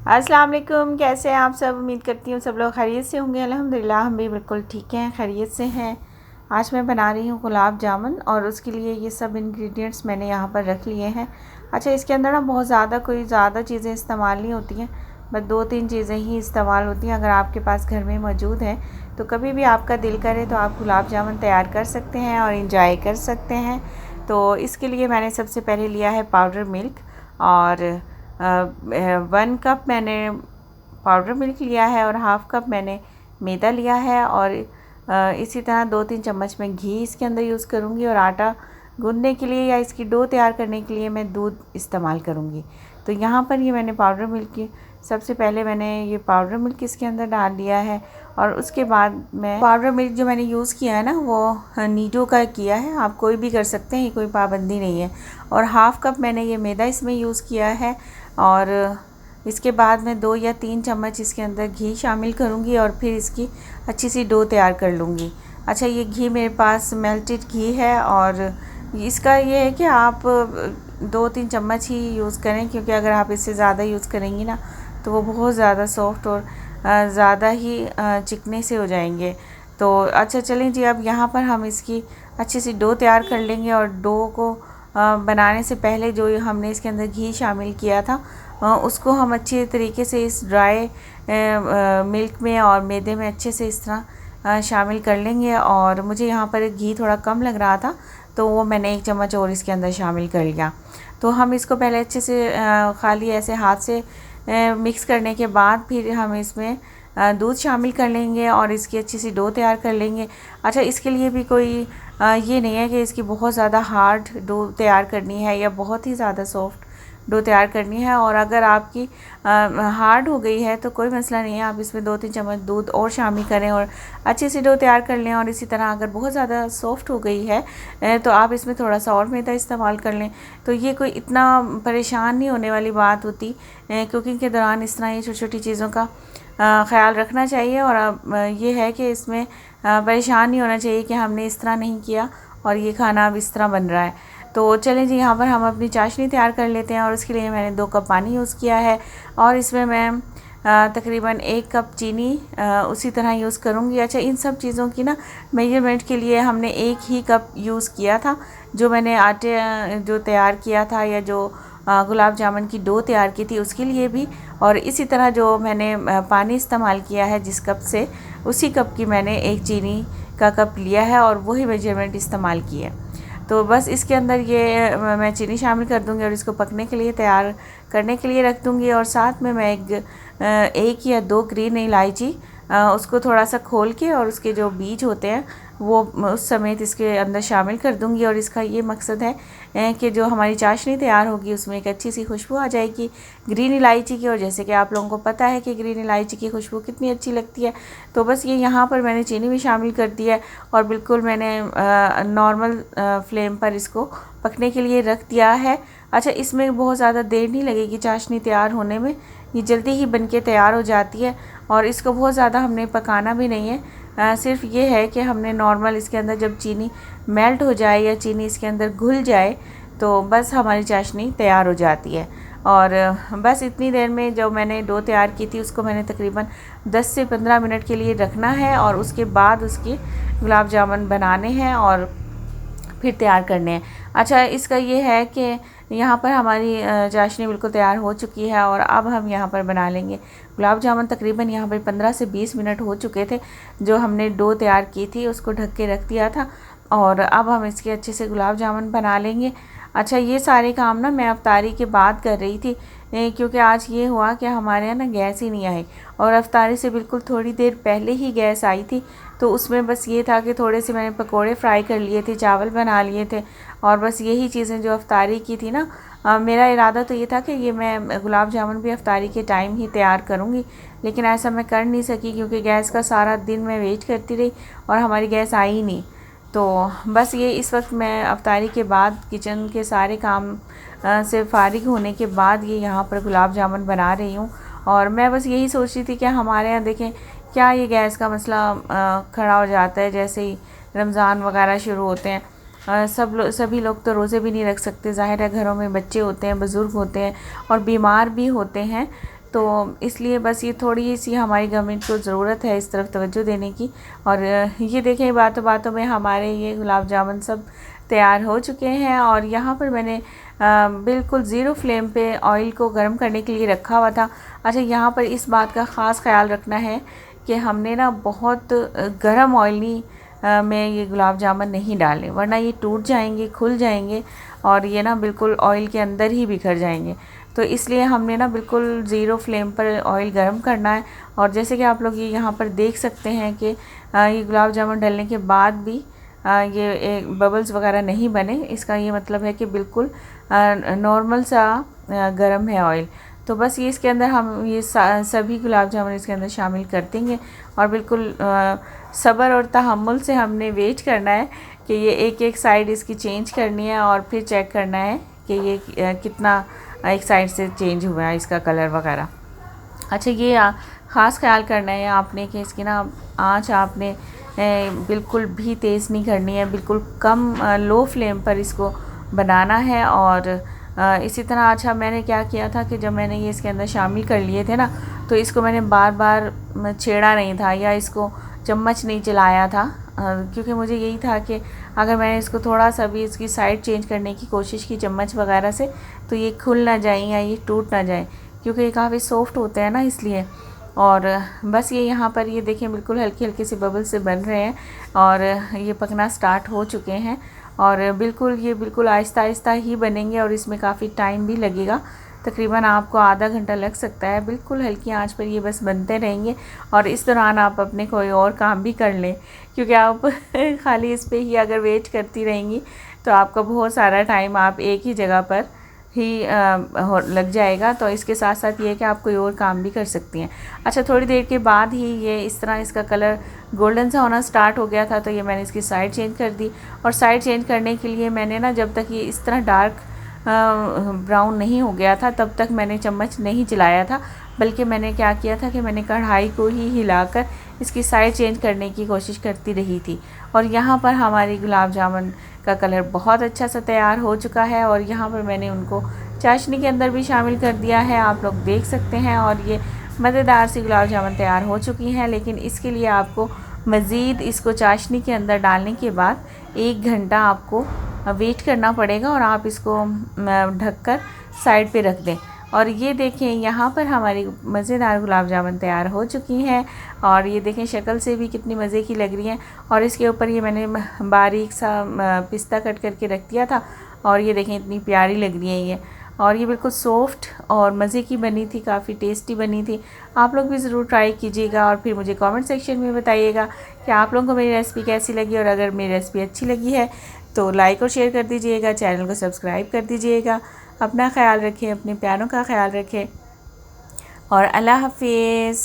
अस्सलाम वालेकुम। कैसे हैं आप सब? उम्मीद करती हूँ सब लोग खैरियत से होंगे। अल्हम्दुलिल्लाह हम भी बिल्कुल ठीक हैं, खैरियत से हैं। आज मैं बना रही हूँ गुलाब जामुन और उसके लिए ये सब इंग्रेडिएंट्स मैंने यहाँ पर रख लिए हैं। अच्छा, इसके अंदर ना बहुत ज़्यादा चीज़ें इस्तेमाल नहीं होती हैं, बस 2-3 चीज़ें ही इस्तेमाल होती हैं। अगर आपके पास घर में मौजूद हैं तो कभी भी आपका दिल करे तो आप गुलाब जामुन तैयार कर सकते हैं और इंजॉय कर सकते हैं। तो इसके लिए मैंने सबसे पहले लिया है पाउडर मिल्क और 1 कप मैंने पाउडर मिल्क लिया है और हाफ़ कप मैंने मैदा लिया है और इसी तरह 2-3 चम्मच मैं घी इसके अंदर यूज़ करूँगी और आटा गूंदने के लिए या इसकी डो तैयार करने के लिए मैं दूध इस्तेमाल करूँगी। तो यहाँ पर ये मैंने पाउडर मिल्क की सबसे पहले मैंने ये पाउडर मिल्क इसके अंदर डाल दिया है और उसके बाद मैं पाउडर मिल्क जो मैंने यूज़ किया है ना वो नीडो का किया है, आप कोई भी कर सकते हैं, ये कोई पाबंदी नहीं है। और हाफ़ कप मैंने ये मैदा इसमें यूज़ किया है और इसके बाद मैं 2 या 3 चम्मच इसके अंदर घी शामिल करूँगी और फिर इसकी अच्छी सी डो तैयार कर लूँगी। अच्छा, ये घी मेरे पास मेल्टेड घी है और इसका ये है कि आप 2-3 चम्मच ही यूज़ करें, क्योंकि अगर आप इससे ज़्यादा यूज़ करेंगी ना तो वो बहुत ज़्यादा सॉफ्ट और ज़्यादा ही चिकने से हो जाएंगे। तो अच्छा चलें जी, अब यहाँ पर हम इसकी अच्छी सी डो तैयार कर लेंगे और डो को बनाने से पहले जो हमने इसके अंदर घी शामिल किया था उसको हम अच्छे तरीके से इस ड्राई मिल्क में और मैदे में अच्छे से इस तरह शामिल कर लेंगे। और मुझे यहाँ पर घी थोड़ा कम लग रहा था तो वो मैंने 1 चम्मच और इसके अंदर शामिल कर लिया। तो हम इसको पहले अच्छे से खाली ऐसे हाथ से मिक्स करने के बाद फिर हम इसमें दूध शामिल कर लेंगे और इसकी अच्छी सी डो तैयार कर लेंगे। अच्छा, इसके लिए भी कोई ये नहीं है कि इसकी बहुत ज़्यादा हार्ड डो तैयार करनी है या बहुत ही ज़्यादा सॉफ्ट डो तैयार करनी है। और अगर आपकी हार्ड हो गई है तो कोई मसला नहीं है, आप इसमें 2-3 चम्मच दूध और शामिल करें और अच्छी सी डो तैयार कर लें। और इसी तरह अगर बहुत ज़्यादा सॉफ्ट हो गई है तो आप इसमें थोड़ा सा और मैदा इस्तेमाल कर लें। तो ये कोई इतना परेशान नहीं होने वाली बात होती। कुकिंग के दौरान इस तरह ये छोटी छोटी चीज़ों का ख़्याल रखना चाहिए और ये है कि इसमें परेशान नहीं होना चाहिए कि हमने इस तरह नहीं किया और ये खाना अब इस तरह बन रहा है। तो चलें जी, यहाँ पर हम अपनी चाशनी तैयार कर लेते हैं और उसके लिए मैंने 2 कप पानी यूज़ किया है और इसमें मैं तकरीबन 1 कप चीनी उसी तरह यूज़ करूँगी। अच्छा, इन सब चीज़ों की ना मेजरमेंट के लिए हमने 1 ही कप यूज़ किया था जो मैंने आटे जो तैयार किया था या जो गुलाब जामुन की डो तैयार की थी उसके लिए भी। और इसी तरह जो मैंने पानी इस्तेमाल किया है जिस कप से, उसी कप की मैंने 1 चीनी का कप लिया है और वही मेजरमेंट इस्तेमाल की है। तो बस इसके अंदर ये मैं चीनी शामिल कर दूंगी और इसको पकने के लिए तैयार करने के लिए रख दूंगी। और साथ में मैं एक या 2 ग्रीन इलायची उसको थोड़ा सा खोल के और उसके जो बीज होते हैं वो उस समेत इसके अंदर शामिल कर दूंगी। और इसका ये मकसद है कि जो हमारी चाशनी तैयार होगी उसमें एक अच्छी सी खुशबू आ जाएगी ग्रीन इलायची की। और जैसे कि आप लोगों को पता है कि ग्रीन इलायची की खुशबू कितनी अच्छी लगती है। तो बस ये यहाँ पर मैंने चीनी भी शामिल कर दिया है और बिल्कुल मैंने नॉर्मल फ्लेम पर इसको पकने के लिए रख दिया है। अच्छा, इसमें बहुत ज़्यादा देर नहीं लगेगी चाशनी तैयार होने में, ये जल्दी ही बनके तैयार हो जाती है और इसको बहुत ज़्यादा हमने पकाना भी नहीं है। सिर्फ ये है कि हमने नॉर्मल इसके अंदर जब चीनी मेल्ट हो जाए या चीनी इसके अंदर घुल जाए तो बस हमारी चाशनी तैयार हो जाती है। और बस इतनी देर में जो मैंने डो तैयार की थी उसको मैंने तकरीबन 10 से 15 मिनट के लिए रखना है और उसके बाद उसके गुलाब जामुन बनाने हैं और फिर तैयार करने हैं। अच्छा, इसका ये है कि यहाँ पर हमारी चाशनी बिल्कुल तैयार हो चुकी है और अब हम यहाँ पर बना लेंगे गुलाब जामुन। तकरीबन यहाँ पर 15 से 20 मिनट हो चुके थे जो हमने डो तैयार की थी उसको ढक के रख दिया था और अब हम इसके अच्छे से गुलाब जामुन बना लेंगे। अच्छा, ये सारे काम ना मैं अफ्तारी के बाद कर रही थी क्योंकि आज ये हुआ कि हमारे यहाँ ना गैस ही नहीं आई और अफ्तारी से बिल्कुल थोड़ी देर पहले ही गैस आई थी। तो उसमें बस ये था कि थोड़े से मैंने पकोड़े फ्राई कर लिए थे, चावल बना लिए थे और बस यही चीज़ें जो अफ्तारी की थी ना। मेरा इरादा तो ये था कि ये मैं गुलाब जामुन भी अफ्तारी के टाइम ही तैयार करूँगी, लेकिन ऐसा मैं कर नहीं सकी क्योंकि गैस का सारा दिन मैं वेट करती रही और हमारी गैस आई ही नहीं। तो बस ये इस वक्त मैं अफ्तारी के बाद किचन के सारे काम से फ़ारिग होने के बाद ये यहाँ पर गुलाब जामुन बना रही हूँ। और मैं बस यही सोच रही थी कि हमारे यहाँ देखें क्या ये गैस का मसला खड़ा हो जाता है जैसे ही रमज़ान वगैरह शुरू होते हैं। सभी लोग तो रोज़े भी नहीं रख सकते, ज़ाहिर है घरों में बच्चे होते हैं, बुज़ुर्ग होते हैं और बीमार भी होते हैं। तो इसलिए बस ये थोड़ी सी हमारी गवर्नमेंट को ज़रूरत है इस तरफ तवज्जो देने की। और ये देखें बातों बातों में हमारे ये गुलाब जामुन सब तैयार हो चुके हैं। और यहाँ पर मैंने बिल्कुल ज़ीरो फ्लेम पे ऑयल को गर्म करने के लिए रखा हुआ था। अच्छा, यहाँ पर इस बात का ख़ास ख्याल रखना है कि हमने ना बहुत गर्म ऑयल में ये गुलाब जामुन नहीं डाले, वरना ये टूट जाएंगे, खुल जाएंगे और ये ना बिल्कुल ऑयल के अंदर ही बिखर जाएंगे। तो इसलिए हमने ना बिल्कुल ज़ीरो फ्लेम पर ऑयल गर्म करना है। और जैसे कि आप लोग ये यहाँ पर देख सकते हैं कि ये गुलाब जामुन डालने के बाद भी ये बबल्स वगैरह नहीं बने। इसका ये मतलब है कि बिल्कुल नॉर्मल सा गर्म है ऑयल। तो बस ये इसके अंदर हम ये सभी गुलाब जामुन इसके अंदर शामिल कर देंगे और बिल्कुल सब्र और तहम्मुल से हमने वेट करना है कि ये एक एक साइड इसकी चेंज करनी है और फिर चेक करना है कि ये कितना एक साइड से चेंज हुआ है इसका कलर वगैरह। अच्छा, ये ख़ास ख्याल करना है आपने कि इसकी ना आँच आपने बिल्कुल भी तेज़ नहीं करनी है, बिल्कुल कम लो फ्लेम पर इसको बनाना है। और इसी तरह अच्छा मैंने क्या किया था कि जब मैंने ये इसके अंदर शामिल कर लिए थे ना, तो इसको मैंने बार बार छेड़ा नहीं था या इसको चम्मच नहीं चलाया था, क्योंकि मुझे यही था कि अगर मैंने इसको थोड़ा सा भी इसकी साइड चेंज करने की कोशिश की चम्मच वगैरह से, तो ये खुल ना जाए या ये टूट ना जाए, क्योंकि ये काफ़ी सॉफ्ट होते हैं ना, इसलिए। और बस ये यहाँ पर ये देखें बिल्कुल हल्के हल्के से बबल से बन रहे हैं और ये पकना स्टार्ट हो चुके हैं। और ये बिल्कुल आहिस्ता आहिस्ता ही बनेंगे और इसमें काफ़ी टाइम भी लगेगा, तकरीबन आपको आधा घंटा लग सकता है। बिल्कुल हल्की आंच पर ये बस बनते रहेंगे और इस दौरान आप अपने कोई और काम भी कर लें, क्योंकि आप खाली इस पे ही अगर वेट करती रहेंगी तो आपका बहुत सारा टाइम आप एक ही जगह पर ही लग जाएगा। तो इसके साथ साथ ये है कि आप कोई और काम भी कर सकती हैं। अच्छा, थोड़ी देर के बाद ही ये इस तरह इसका कलर गोल्डन सा होना स्टार्ट हो गया था, तो ये मैंने इसकी साइड चेंज कर दी। और साइड चेंज करने के लिए मैंने ना जब तक ये इस तरह डार्क ब्राउन नहीं हो गया था तब तक मैंने चम्मच नहीं चलाया था, बल्कि मैंने क्या किया था कि मैंने कढ़ाई को ही हिलाकर इसकी साइड चेंज करने की कोशिश करती रही थी। और यहाँ पर हमारी गुलाब जामुन का कलर बहुत अच्छा सा तैयार हो चुका है और यहाँ पर मैंने उनको चाशनी के अंदर भी शामिल कर दिया है, आप लोग देख सकते हैं। और ये मज़ेदार सी गुलाब जामुन तैयार हो चुकी हैं, लेकिन इसके लिए आपको मज़ीद इसको चाशनी के अंदर डालने के बाद 1 घंटा आपको वेट करना पड़ेगा और आप इसको ढककर साइड पे रख दें। और ये देखें यहाँ पर हमारी मज़ेदार गुलाब जामुन तैयार हो चुकी हैं और ये देखें शक्ल से भी कितनी मज़े की लग रही हैं। और इसके ऊपर ये मैंने बारीक सा पिस्ता कट करके रख दिया था और ये देखें इतनी प्यारी लग रही है ये। और ये बिल्कुल सॉफ्ट और मज़े की बनी थी, काफ़ी टेस्टी बनी थी। आप लोग भी ज़रूर ट्राई कीजिएगा और फिर मुझे कमेंट सेक्शन में बताइएगा कि आप लोगों को मेरी रेसिपी कैसी लगी। और अगर मेरी रेसिपी अच्छी लगी है तो लाइक और शेयर कर दीजिएगा, चैनल को सब्सक्राइब कर दीजिएगा। अपना ख्याल रखें, अपने प्यारों का ख्याल रखें और अल्लाह हाफिज़।